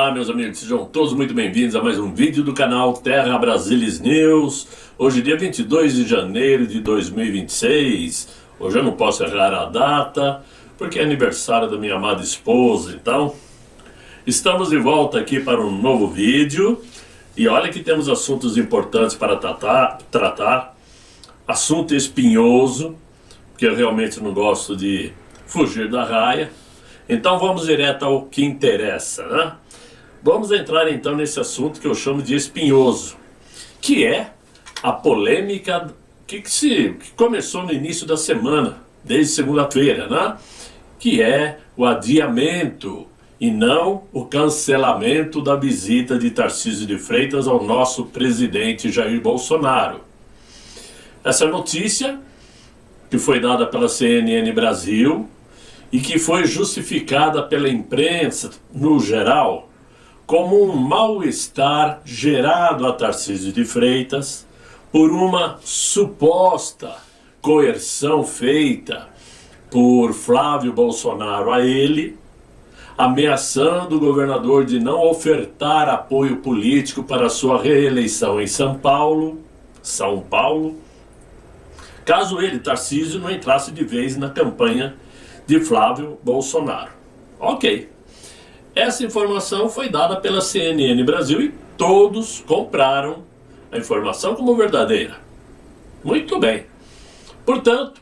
Olá meus amigos, sejam todos muito bem-vindos a mais um vídeo do canal Terra Brasilis News. Hoje dia 22 de janeiro de 2026. Hoje eu não posso errar a data, porque é aniversário da minha amada esposa. Então, estamos de volta aqui para um novo vídeo. E olha que temos assuntos importantes para tratar. Assunto espinhoso, que eu realmente não gosto de fugir da raia. Então vamos direto ao que interessa, né? Vamos entrar então nesse assunto que eu chamo de espinhoso, que é a polêmica que começou no início da semana, desde segunda-feira, né? Que é o adiamento e não o cancelamento da visita de Tarcísio de Freitas ao nosso presidente Jair Bolsonaro. Essa notícia, que foi dada pela CNN Brasil, e que foi justificada pela imprensa, no geral, como um mal-estar gerado a Tarcísio de Freitas por uma suposta coerção feita por Flávio Bolsonaro a ele, ameaçando o governador de não ofertar apoio político para sua reeleição em São Paulo, caso ele, Tarcísio, não entrasse de vez na campanha de Flávio Bolsonaro. Ok. Essa informação foi dada pela CNN Brasil e todos compraram a informação como verdadeira. Muito bem. Portanto,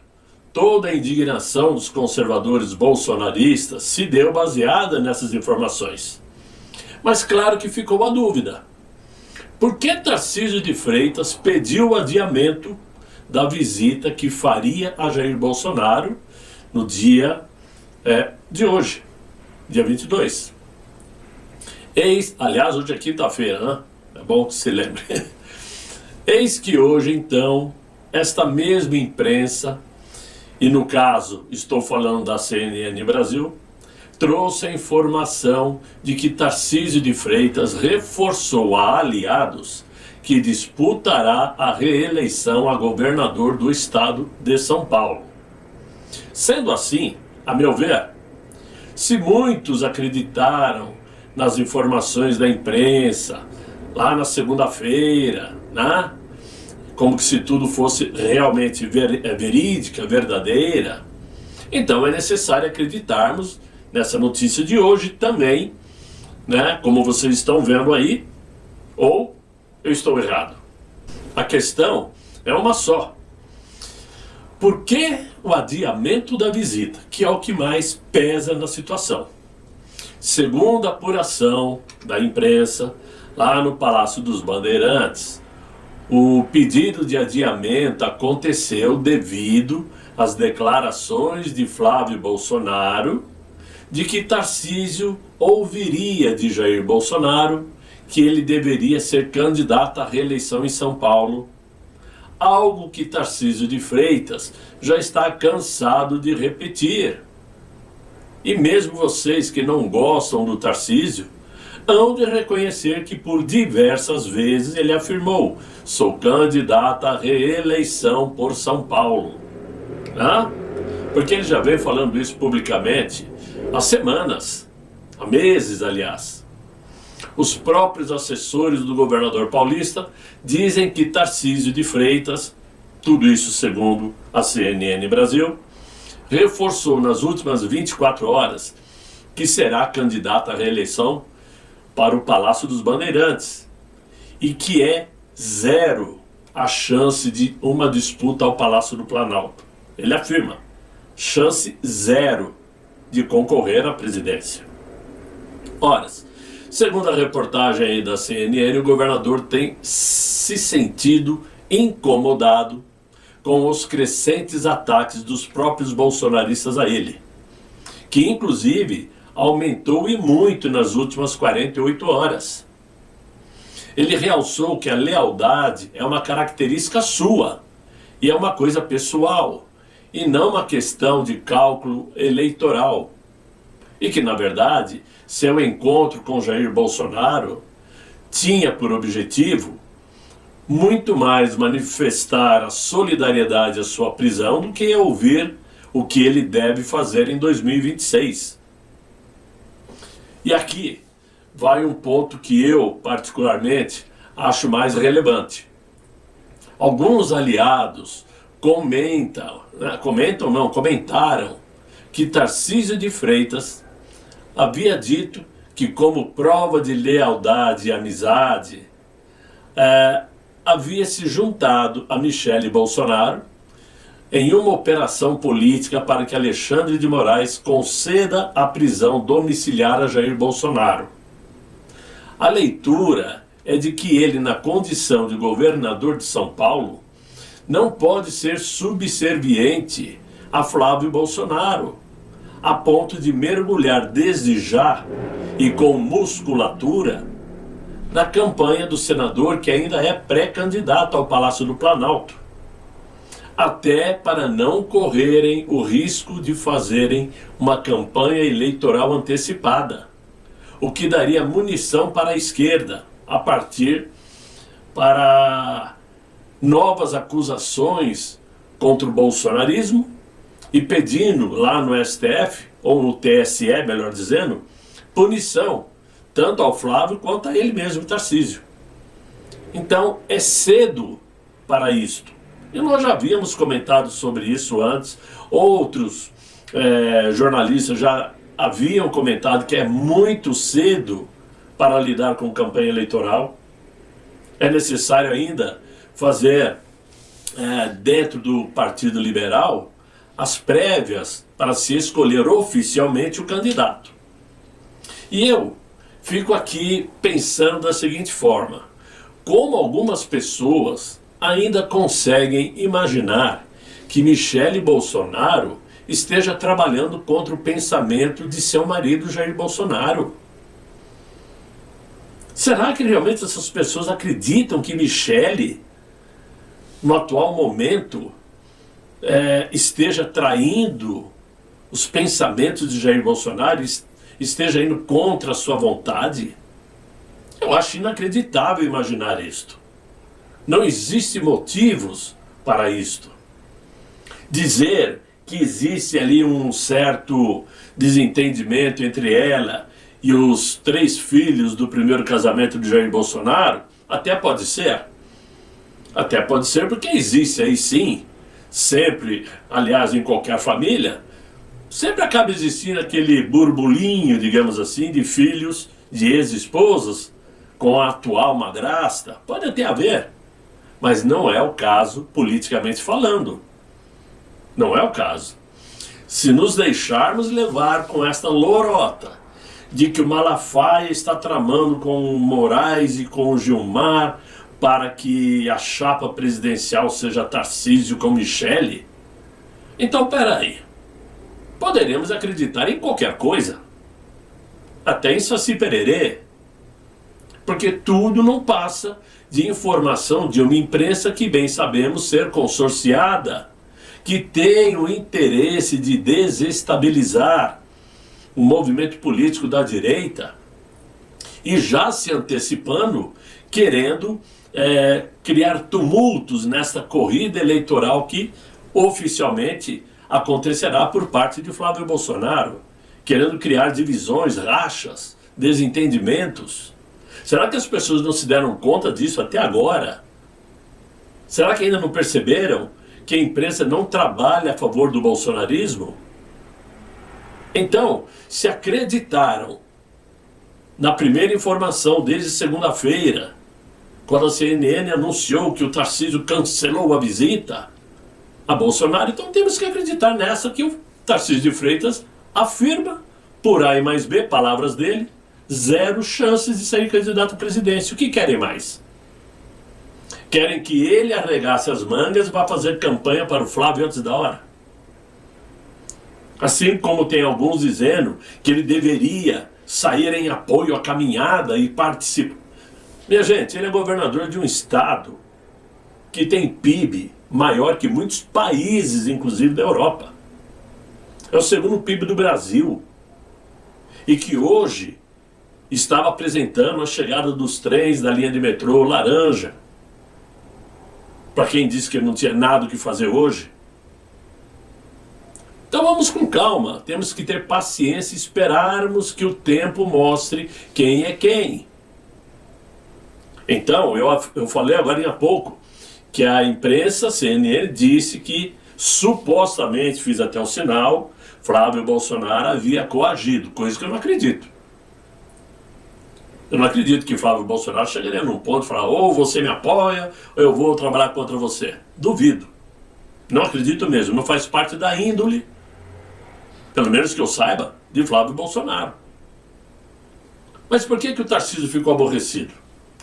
toda a indignação dos conservadores bolsonaristas se deu baseada nessas informações. Mas claro que ficou a dúvida. Por que Tarcísio de Freitas pediu o adiamento da visita que faria a Jair Bolsonaro no dia de hoje, dia 22. Aliás, hoje é quinta-feira, né? É bom que se lembre. Eis que hoje, então, esta mesma imprensa, e no caso, estou falando da CNN Brasil, trouxe a informação de que Tarcísio de Freitas reforçou a aliados que disputará a reeleição a governador do estado de São Paulo. Sendo assim, a meu ver, se muitos acreditaram nas informações da imprensa, lá na segunda-feira, né? Como que se tudo fosse realmente verídica, verdadeira, então é necessário acreditarmos nessa notícia de hoje também, né? Como vocês estão vendo aí, ou eu estou errado? A questão é uma só. Por que o adiamento da visita, que é o que mais pesa na situação? Segundo a apuração da imprensa, lá no Palácio dos Bandeirantes, o pedido de adiamento aconteceu devido às declarações de Flávio Bolsonaro de que Tarcísio ouviria de Jair Bolsonaro que ele deveria ser candidato à reeleição em São Paulo, algo que Tarcísio de Freitas já está cansado de repetir. E mesmo vocês que não gostam do Tarcísio, hão de reconhecer que por diversas vezes ele afirmou: sou candidato à reeleição por São Paulo. Porque ele já vem falando isso publicamente há semanas, há meses aliás. Os próprios assessores do governador paulista dizem que Tarcísio de Freitas, tudo isso segundo a CNN Brasil, reforçou nas últimas 24 horas que será candidato à reeleição para o Palácio dos Bandeirantes e que é zero a chance de uma disputa ao Palácio do Planalto. Ele afirma, chance zero de concorrer à presidência. Ora, segundo a reportagem aí da CNN, o governador tem se sentido incomodado com os crescentes ataques dos próprios bolsonaristas a ele, que inclusive aumentou e muito nas últimas 48 horas. Ele realçou que a lealdade é uma característica sua e é uma coisa pessoal e não uma questão de cálculo eleitoral. E que, na verdade, seu encontro com Jair Bolsonaro tinha por objetivo muito mais manifestar a solidariedade à sua prisão do que ouvir o que ele deve fazer em 2026. E aqui vai um ponto que eu, particularmente, acho mais relevante. Alguns aliados comentaram que Tarcísio de Freitas havia dito que, como prova de lealdade e amizade, havia se juntado a Michele Bolsonaro em uma operação política para que Alexandre de Moraes conceda a prisão domiciliar a Jair Bolsonaro. A leitura é de que ele, na condição de governador de São Paulo, não pode ser subserviente a Flávio Bolsonaro, a ponto de mergulhar desde já e com musculatura na campanha do senador que ainda é pré-candidato ao Palácio do Planalto, até para não correrem o risco de fazerem uma campanha eleitoral antecipada, o que daria munição para a esquerda, a partir para novas acusações contra o bolsonarismo e pedindo lá no STF, ou no TSE, melhor dizendo, punição, tanto ao Flávio quanto a ele mesmo, Tarcísio. Então é cedo para isto. E nós já havíamos comentado sobre isso antes, outros jornalistas já haviam comentado que é muito cedo para lidar com campanha eleitoral. É necessário ainda fazer, dentro do Partido Liberal, as prévias para se escolher oficialmente o candidato. E eu fico aqui pensando da seguinte forma: como algumas pessoas ainda conseguem imaginar que Michele Bolsonaro esteja trabalhando contra o pensamento de seu marido Jair Bolsonaro? Será que realmente essas pessoas acreditam que Michele, no atual momento, esteja traindo os pensamentos de Jair Bolsonaro, esteja indo contra a sua vontade? Eu acho inacreditável imaginar isto. Não existe motivos para isto. Dizer que existe ali um certo desentendimento entre ela e os 3 filhos do primeiro casamento de Jair Bolsonaro, até pode ser. Até pode ser, porque existe aí sim, sempre, aliás, em qualquer família, sempre acaba existindo aquele burbulinho, digamos assim, de filhos de ex-esposas com a atual madrasta. Pode até haver, mas não é o caso politicamente falando. Não é o caso. Se nos deixarmos levar com esta lorota de que o Malafaia está tramando com o Moraes e com o Gilmar para que a chapa presidencial seja Tarcísio com Michele, então peraí, poderemos acreditar em qualquer coisa, até em Saci Pererê, porque tudo não passa de informação de uma imprensa que bem sabemos ser consorciada, que tem o interesse de desestabilizar o movimento político da direita e já se antecipando, querendo criar tumultos nesta corrida eleitoral que oficialmente acontecerá por parte de Flávio Bolsonaro, querendo criar divisões, rachas, desentendimentos. Será que as pessoas não se deram conta disso até agora? Será que ainda não perceberam que a imprensa não trabalha a favor do bolsonarismo? Então, se acreditaram na primeira informação desde segunda-feira, quando a CNN anunciou que o Tarcísio cancelou a visita a Bolsonaro, então temos que acreditar nessa que o Tarcísio de Freitas afirma, por A e mais B, palavras dele, 0 chances de ser candidato à presidência. O que querem mais? Querem que ele arregace as mangas e vá fazer campanha para o Flávio antes da hora? Assim como tem alguns dizendo que ele deveria sair em apoio à caminhada e participar. Minha gente, ele é governador de um estado que tem PIB maior que muitos países, inclusive da Europa. É o segundo PIB do Brasil. E que hoje estava apresentando a chegada dos trens da linha de metrô laranja. Para quem disse que ele não tinha nada o que fazer hoje. Então vamos com calma, temos que ter paciência e esperarmos que o tempo mostre quem é quem. Então, eu falei agora há pouco que a imprensa, CNN, disse que supostamente, fiz até um sinal, Flávio Bolsonaro havia coagido, coisa que eu não acredito. Eu não acredito que Flávio Bolsonaro chegaria num ponto e falar, ou você me apoia, ou eu vou trabalhar contra você. Duvido. Não acredito mesmo, não faz parte da índole, pelo menos que eu saiba, de Flávio Bolsonaro. Mas por que o Tarcísio ficou aborrecido?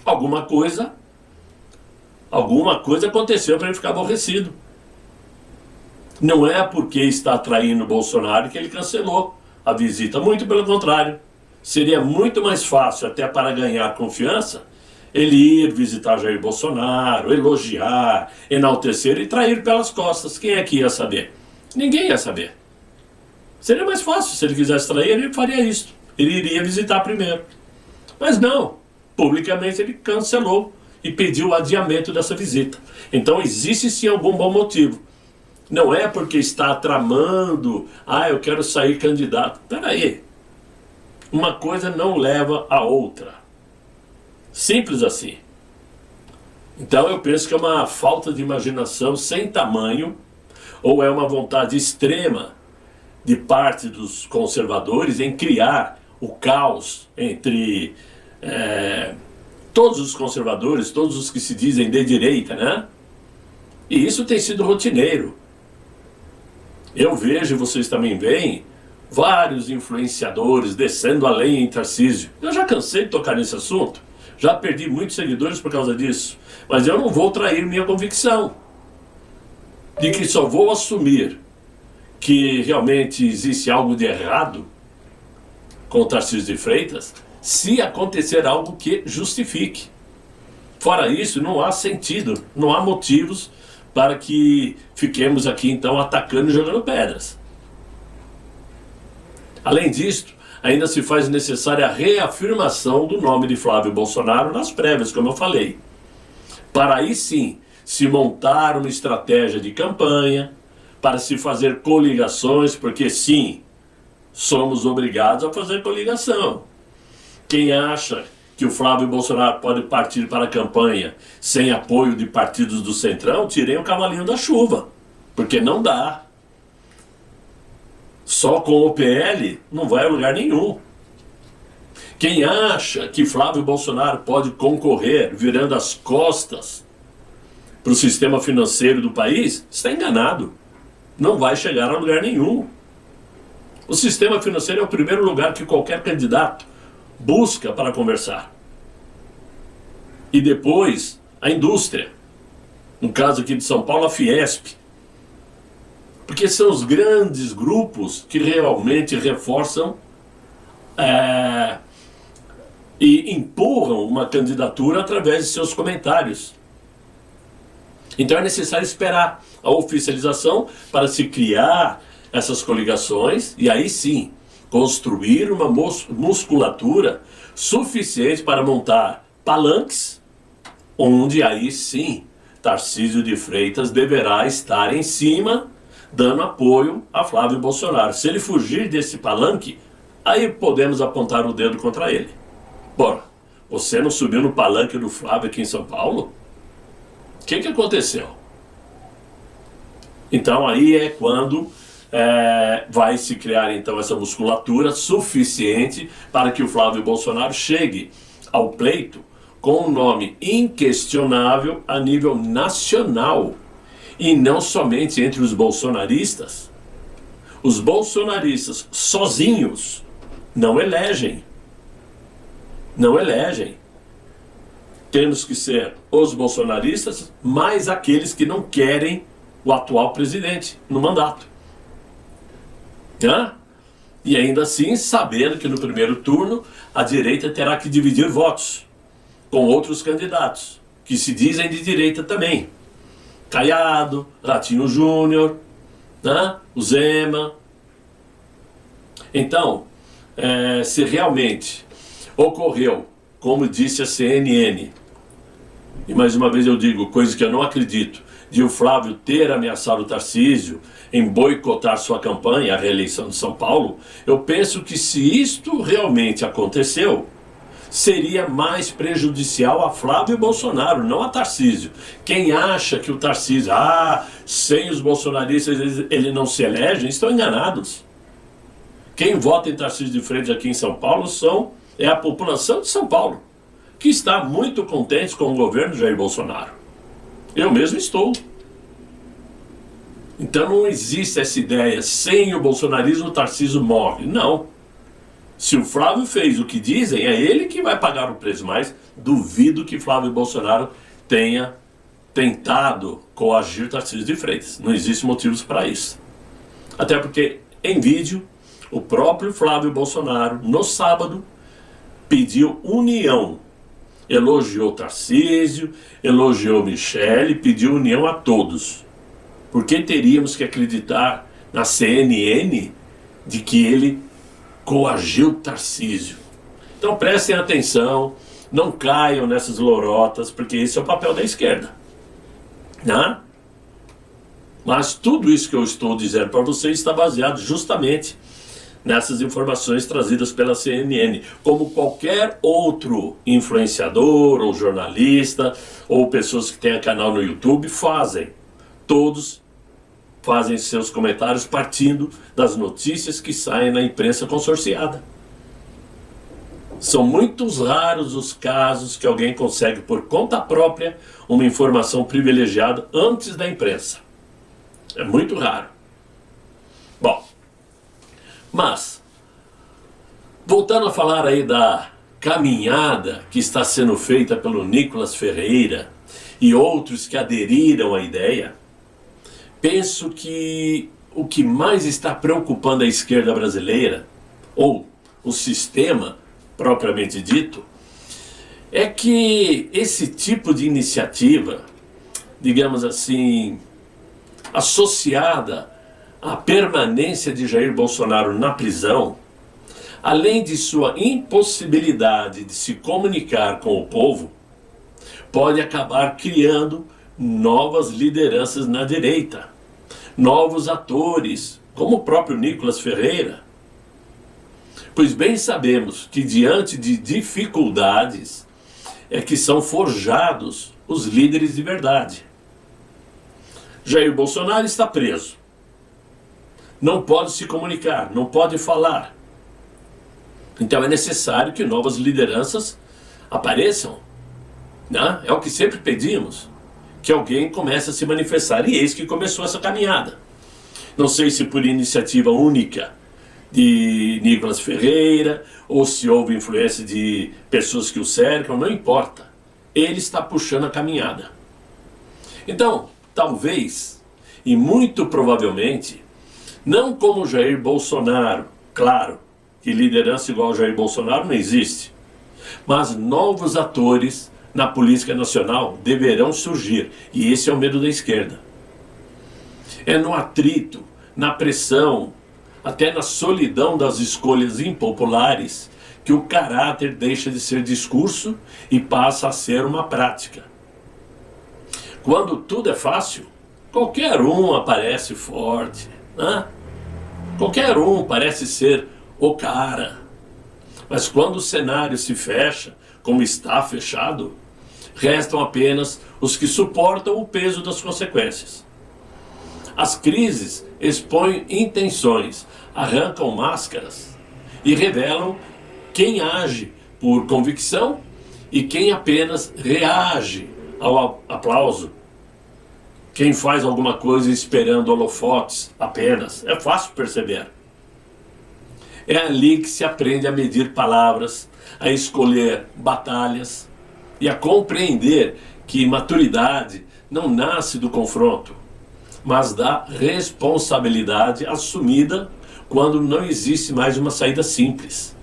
Alguma coisa aconteceu para ele ficar aborrecido. Não é porque está traindo o Bolsonaro que ele cancelou a visita, muito pelo contrário. Seria muito mais fácil, até para ganhar confiança, ele ir visitar Jair Bolsonaro, elogiar, enaltecer e trair pelas costas. Quem é que ia saber? Ninguém ia saber. Seria mais fácil, se ele quisesse trair, ele faria isso. Ele iria visitar primeiro. Mas não, publicamente ele cancelou e pediu o adiamento dessa visita. Então existe sim algum bom motivo. Não é porque está tramando, eu quero sair candidato. Peraí. Uma coisa não leva a outra. Simples assim. Então eu penso que é uma falta de imaginação sem tamanho, ou é uma vontade extrema de parte dos conservadores em criar o caos entre todos os conservadores, todos os que se dizem de direita, né? E isso tem sido rotineiro. Eu vejo, vocês também veem, vários influenciadores descendo a lenha em Tarcísio. Eu já cansei de tocar nesse assunto, já perdi muitos seguidores por causa disso, mas eu não vou trair minha convicção de que só vou assumir que realmente existe algo de errado com o Tarcísio de Freitas se acontecer algo que justifique. Fora isso, não há sentido, não há motivos para que fiquemos aqui então atacando e jogando pedras. Além disto, ainda se faz necessária a reafirmação do nome de Flávio Bolsonaro nas prévias, como eu falei. Para aí sim, se montar uma estratégia de campanha, para se fazer coligações, porque sim, somos obrigados a fazer coligação. Quem acha que o Flávio Bolsonaro pode partir para a campanha sem apoio de partidos do Centrão, tirem o cavalinho da chuva, porque não dá. Só com o PL não vai a lugar nenhum. Quem acha que Flávio Bolsonaro pode concorrer virando as costas para o sistema financeiro do país, está enganado. Não vai chegar a lugar nenhum. O sistema financeiro é o primeiro lugar que qualquer candidato busca para conversar. E depois, a indústria. No caso aqui de São Paulo, a Fiesp. Porque são os grandes grupos que realmente reforçam e empurram uma candidatura através de seus comentários. Então é necessário esperar a oficialização para se criar essas coligações e aí sim construir uma musculatura suficiente para montar palanques, onde aí sim Tarcísio de Freitas deverá estar em cima, dando apoio a Flávio Bolsonaro. Se ele fugir desse palanque, aí podemos apontar o dedo contra ele. Bora, você não subiu no palanque do Flávio aqui em São Paulo? O que aconteceu? Então aí é quando vai se criar então essa musculatura suficiente para que o Flávio Bolsonaro chegue ao pleito com um nome inquestionável a nível nacional e não somente entre os bolsonaristas. Os bolsonaristas sozinhos não elegem. Não elegem. Temos que ser os bolsonaristas mais aqueles que não querem o atual presidente no mandato. E ainda assim, sabendo que no primeiro turno a direita terá que dividir votos com outros candidatos, que se dizem de direita também. Caiado, Ratinho Júnior, o Zema. Então, se realmente ocorreu, como disse a CNN, e mais uma vez eu digo, coisa que eu não acredito, de o Flávio ter ameaçado o Tarcísio em boicotar sua campanha, a reeleição de São Paulo, eu penso que se isto realmente aconteceu, seria mais prejudicial a Flávio Bolsonaro, não a Tarcísio. Quem acha que o Tarcísio, sem os bolsonaristas ele não se elege, estão enganados. Quem vota em Tarcísio de Freitas aqui em São Paulo é a população de São Paulo, que está muito contente com o governo de Jair Bolsonaro. Eu mesmo estou. Então não existe essa ideia, sem o bolsonarismo o Tarcísio morre. Não. Se o Flávio fez o que dizem, é ele que vai pagar o preço, mas duvido que Flávio Bolsonaro tenha tentado coagir Tarcísio de Freitas. Não existem motivos para isso. Até porque, em vídeo, o próprio Flávio Bolsonaro, no sábado, pediu união. Elogiou Tarcísio, elogiou Michele, pediu união a todos. Por que teríamos que acreditar na CNN de que ele coagiu Tarcísio? Então prestem atenção, não caiam nessas lorotas, porque esse é o papel da esquerda, né? Mas tudo isso que eu estou dizendo para vocês está baseado justamente nessas informações trazidas pela CNN, como qualquer outro influenciador ou jornalista ou pessoas que têm canal no YouTube fazem. Todos fazem seus comentários partindo das notícias que saem na imprensa consorciada. São muitos raros os casos que alguém consegue, por conta própria, uma informação privilegiada antes da imprensa. É muito raro. Bom, mas, voltando a falar aí da caminhada que está sendo feita pelo Nicolas Ferreira e outros que aderiram à ideia, penso que o que mais está preocupando a esquerda brasileira, ou o sistema propriamente dito, é que esse tipo de iniciativa, digamos assim, associada à permanência de Jair Bolsonaro na prisão, além de sua impossibilidade de se comunicar com o povo, pode acabar criando novas lideranças na direita, novos atores, como o próprio Nicolas Ferreira. Pois bem sabemos que diante de dificuldades é que são forjados os líderes de verdade. Jair Bolsonaro está preso. Não pode se comunicar, não pode falar. Então é necessário que novas lideranças apareçam, né? É o que sempre pedimos, que alguém comece a se manifestar. E eis que começou essa caminhada. Não sei se por iniciativa única de Nicolas Ferreira, ou se houve influência de pessoas que o cercam, não importa. Ele está puxando a caminhada. Então, talvez, e muito provavelmente, não como Jair Bolsonaro, claro, que liderança igual a Jair Bolsonaro não existe, mas novos atores na política nacional deverão surgir, e esse é o medo da esquerda. É no atrito, na pressão, até na solidão das escolhas impopulares, que o caráter deixa de ser discurso e passa a ser uma prática. Quando tudo é fácil, qualquer um aparece forte, né? Qualquer um parece ser o cara. Mas quando o cenário se fecha, como está fechado, restam apenas os que suportam o peso das consequências. As crises expõem intenções, arrancam máscaras e revelam quem age por convicção e quem apenas reage ao aplauso. Quem faz alguma coisa esperando holofotes apenas. É fácil perceber. É ali que se aprende a medir palavras, a escolher batalhas e a compreender que maturidade não nasce do confronto, mas da responsabilidade assumida quando não existe mais uma saída simples.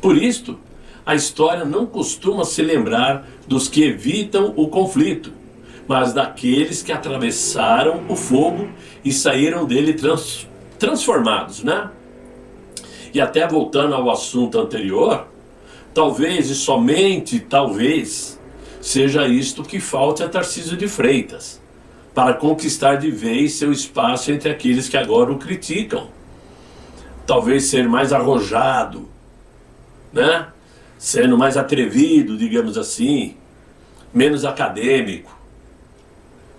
Por isto, a história não costuma se lembrar dos que evitam o conflito, mas daqueles que atravessaram o fogo e saíram dele transformados, né? E até voltando ao assunto anterior, talvez e somente talvez seja isto que falte a Tarcísio de Freitas, para conquistar de vez seu espaço entre aqueles que agora o criticam. Talvez ser mais arrojado, né? Sendo mais atrevido, digamos assim, menos acadêmico.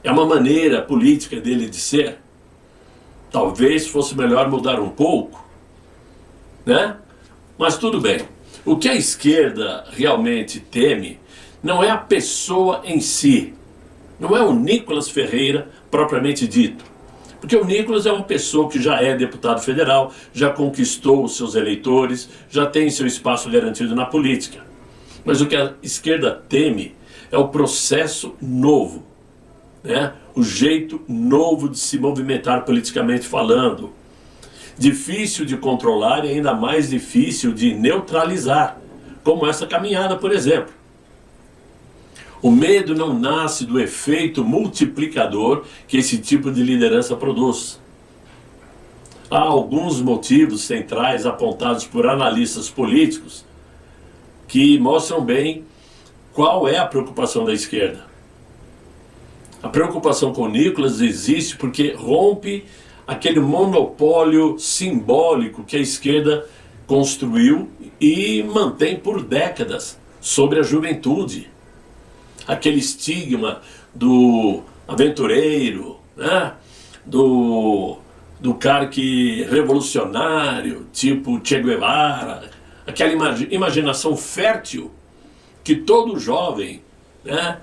É uma maneira política dele de ser. Talvez fosse melhor mudar um pouco, né? Mas tudo bem. O que a esquerda realmente teme não é a pessoa em si, não é o Nicolas Ferreira propriamente dito. Porque o Nicolas é uma pessoa que já é deputado federal, já conquistou os seus eleitores, já tem seu espaço garantido na política. Mas o que a esquerda teme é o processo novo, né? O jeito novo de se movimentar politicamente falando. Difícil de controlar e ainda mais difícil de neutralizar, como essa caminhada, por exemplo. O medo não nasce do efeito multiplicador que esse tipo de liderança produz. Há alguns motivos centrais apontados por analistas políticos que mostram bem qual é a preocupação da esquerda. A preocupação com o Nicolas existe porque rompe aquele monopólio simbólico que a esquerda construiu e mantém por décadas sobre a juventude. Aquele estigma do aventureiro, né? do cara que revolucionário, tipo Che Guevara, aquela imaginação fértil que todo jovem, né,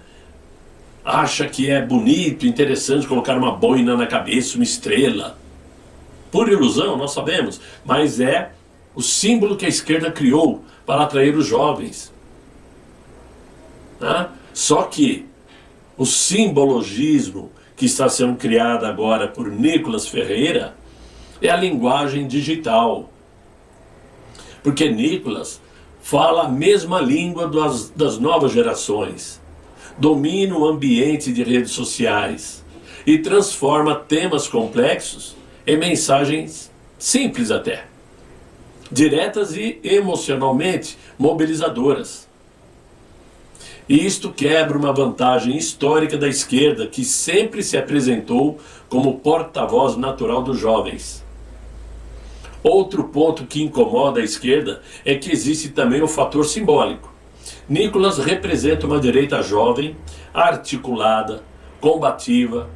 acha que é bonito, interessante colocar uma boina na cabeça, uma estrela. Pura ilusão, nós sabemos, mas é o símbolo que a esquerda criou para atrair os jovens. Né? Só que o simbologismo que está sendo criado agora por Nicolas Ferreira é a linguagem digital. Porque Nicolas fala a mesma língua das novas gerações, domina o ambiente de redes sociais e transforma temas complexos em mensagens simples até, diretas e emocionalmente mobilizadoras. E isto quebra uma vantagem histórica da esquerda, que sempre se apresentou como porta-voz natural dos jovens. Outro ponto que incomoda a esquerda é que existe também o fator simbólico. Nicolas representa uma direita jovem, articulada, combativa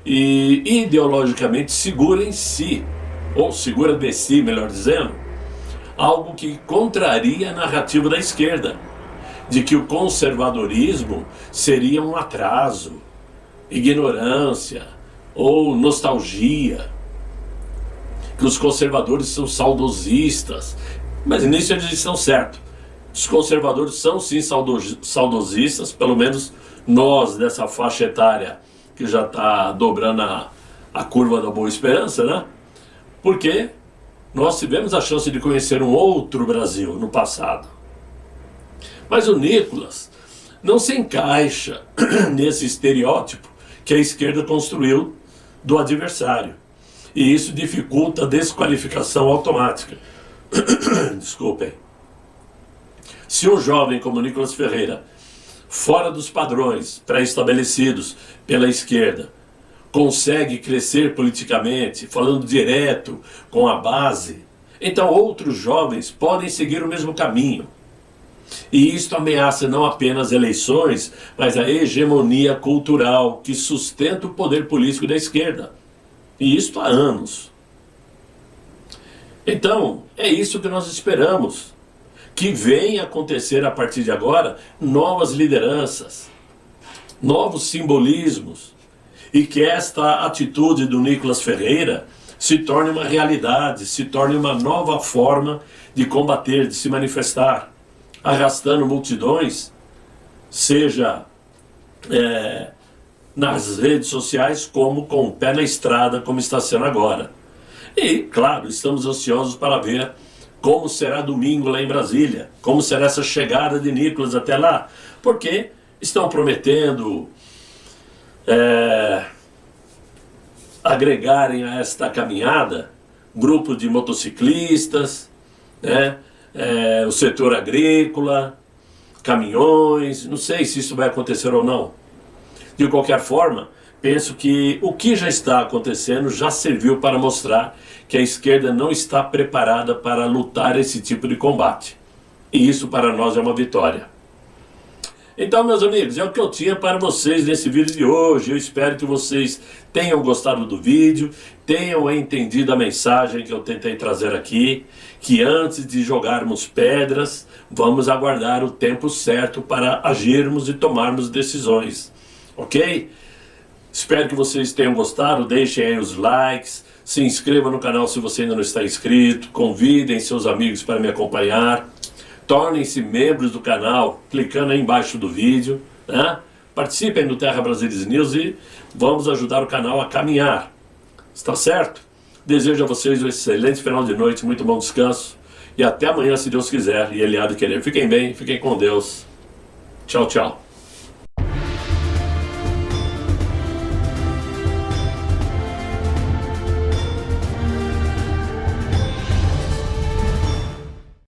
e ideologicamente segura em si, ou segura de si, melhor dizendo, algo que contraria a narrativa da esquerda, de que o conservadorismo seria um atraso, ignorância ou nostalgia, que os conservadores são saudosistas. Mas nisso eles estão certos. Os conservadores são sim saudosistas, pelo menos nós dessa faixa etária que já está dobrando a curva da Boa Esperança, né? Porque nós tivemos a chance de conhecer um outro Brasil no passado. Mas o Nicolas não se encaixa nesse estereótipo que a esquerda construiu do adversário. E isso dificulta a desqualificação automática. Desculpem. Se um jovem como Nicolas Ferreira, fora dos padrões pré-estabelecidos pela esquerda, consegue crescer politicamente, falando direto com a base, então outros jovens podem seguir o mesmo caminho. E isto ameaça não apenas eleições, mas a hegemonia cultural que sustenta o poder político da esquerda. E isto há anos. Então, é isso que nós esperamos. Que venha acontecer a partir de agora novas lideranças, novos simbolismos, e que esta atitude do Nicolas Ferreira se torne uma realidade, se torne uma nova forma de combater, de se manifestar, arrastando multidões, seja nas redes sociais, como com o pé na estrada, como está sendo agora. E, claro, estamos ansiosos para ver como será domingo lá em Brasília, como será essa chegada de Nicolas até lá, porque estão prometendo agregarem a esta caminhada grupo de motociclistas, né, o setor agrícola, caminhões, não sei se isso vai acontecer ou não. De qualquer forma, penso que o que já está acontecendo já serviu para mostrar que a esquerda não está preparada para lutar esse tipo de combate. E isso para nós é uma vitória. Então, meus amigos, é o que eu tinha para vocês nesse vídeo de hoje. Eu espero que vocês tenham gostado do vídeo, tenham entendido a mensagem que eu tentei trazer aqui, que antes de jogarmos pedras, vamos aguardar o tempo certo para agirmos e tomarmos decisões. Ok? Espero que vocês tenham gostado, deixem aí os likes, se inscreva no canal se você ainda não está inscrito, convidem seus amigos para me acompanhar. Tornem-se membros do canal, clicando aí embaixo do vídeo, né? Participem do Terra Brasilis News e vamos ajudar o canal a caminhar. Está certo? Desejo a vocês um excelente final de noite, muito bom descanso e até amanhã, se Deus quiser e Ele há de querer. Fiquem bem, fiquem com Deus. Tchau, tchau.